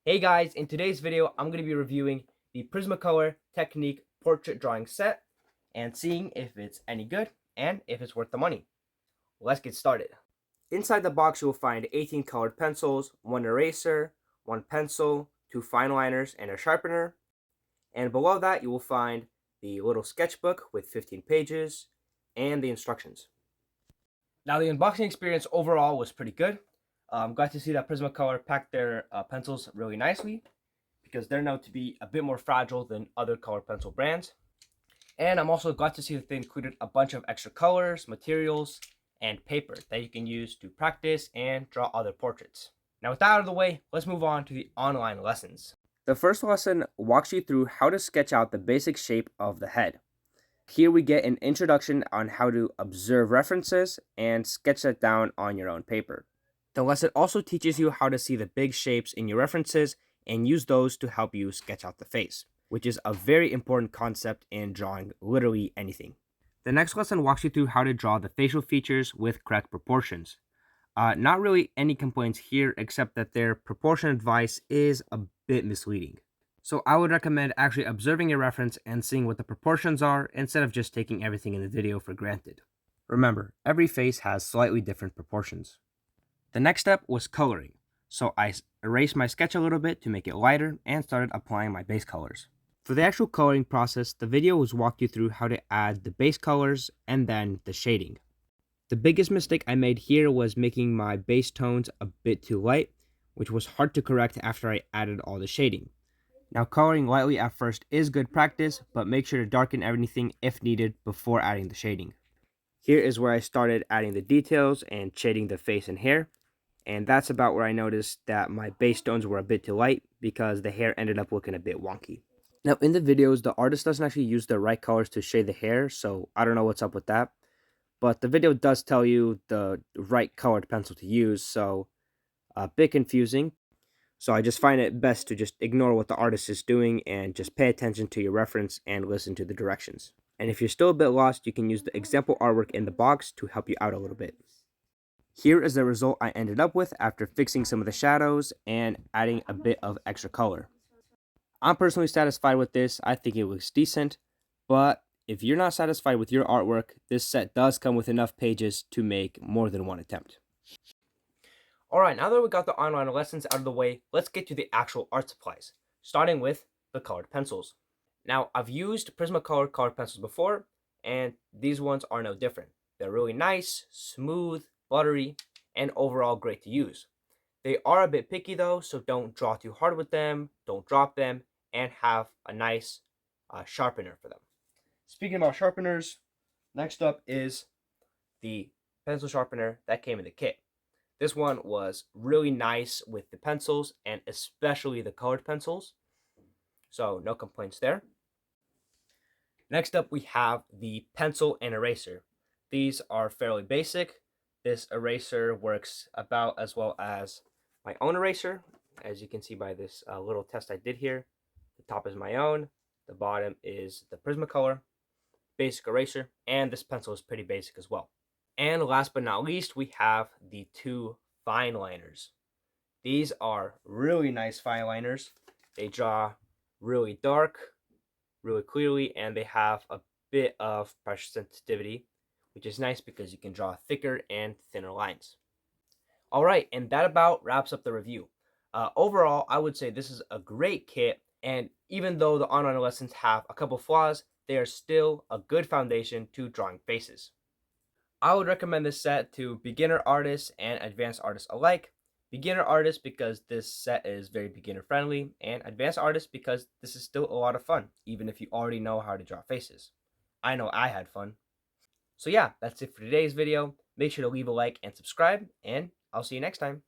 Hey guys, in today's video, I'm going to be reviewing the Prismacolor Technique Portrait Drawing Set and seeing if it's any good and if it's worth the money. Let's get started. Inside the box, you will find 18 colored pencils, one eraser, one pencil, two fine liners, and a sharpener. And below that, you will find the little sketchbook with 15 pages and the instructions. Now, the unboxing experience overall was pretty good. I'm glad to see that Prismacolor packed their pencils really nicely because they're known to be a bit more fragile than other color pencil brands. And I'm also glad to see that they included a bunch of extra colors, materials, and paper that you can use to practice and draw other portraits. Now, with that out of the way, let's move on to the online lessons. The first lesson walks you through how to sketch out the basic shape of the head. Here we get an introduction on how to observe references and sketch that down on your own paper. The lesson also teaches you how to see the big shapes in your references and use those to help you sketch out the face, which is a very important concept in drawing literally anything. The next lesson walks you through how to draw the facial features with correct proportions. Not really any complaints here, except that their proportion advice is a bit misleading. So I would recommend actually observing your reference and seeing what the proportions are instead of just taking everything in the video for granted. Remember, every face has slightly different proportions. The next step was coloring. So I erased my sketch a little bit to make it lighter and started applying my base colors. For the actual coloring process, the video was walked you through how to add the base colors and then the shading. The biggest mistake I made here was making my base tones a bit too light, which was hard to correct after I added all the shading. Now, coloring lightly at first is good practice, but make sure to darken everything if needed before adding the shading. Here is where I started adding the details and shading the face and hair. And that's about where I noticed that my base tones were a bit too light because the hair ended up looking a bit wonky. Now, in the videos, the artist doesn't actually use the right colors to shade the hair, so I don't know what's up with that. But the video does tell you the right colored pencil to use, so a bit confusing. So I just find it best to just ignore what the artist is doing and just pay attention to your reference and listen to the directions. And if you're still a bit lost, you can use the example artwork in the box to help you out a little bit. Here is the result I ended up with after fixing some of the shadows and adding a bit of extra color. I'm personally satisfied with this. I think it looks decent, but if you're not satisfied with your artwork, this set does come with enough pages to make more than one attempt. Alright, now that we got the online lessons out of the way, let's get to the actual art supplies, starting with the colored pencils. Now, I've used Prismacolor colored pencils before, and these ones are no different. They're really nice, smooth, buttery, and overall great to use. They are a bit picky though, so don't draw too hard with them, don't drop them, and have a nice sharpener for them. Speaking about sharpeners, next up is the pencil sharpener that came in the kit. This one was really nice with the pencils and especially the colored pencils, so no complaints there. Next up we have the pencil and eraser. These are fairly basic. This eraser works about as well as my own eraser, as you can see by this little test I did here. The top is my own, the bottom is the Prismacolor basic eraser, and this pencil is pretty basic as well. And last but not least, we have the two fine liners. These are really nice fine liners. They draw really dark, really clearly, and they have a bit of pressure sensitivity, which is nice because you can draw thicker and thinner lines. Alright, and that about wraps up the review. Overall, I would say this is a great kit, and even though the online lessons have a couple flaws, they are still a good foundation to drawing faces. I would recommend this set to beginner artists and advanced artists alike. Beginner artists because this set is very beginner friendly, and advanced artists because this is still a lot of fun, even if you already know how to draw faces. I know I had fun. So yeah, that's it for today's video. Make sure to leave a like and subscribe, and I'll see you next time.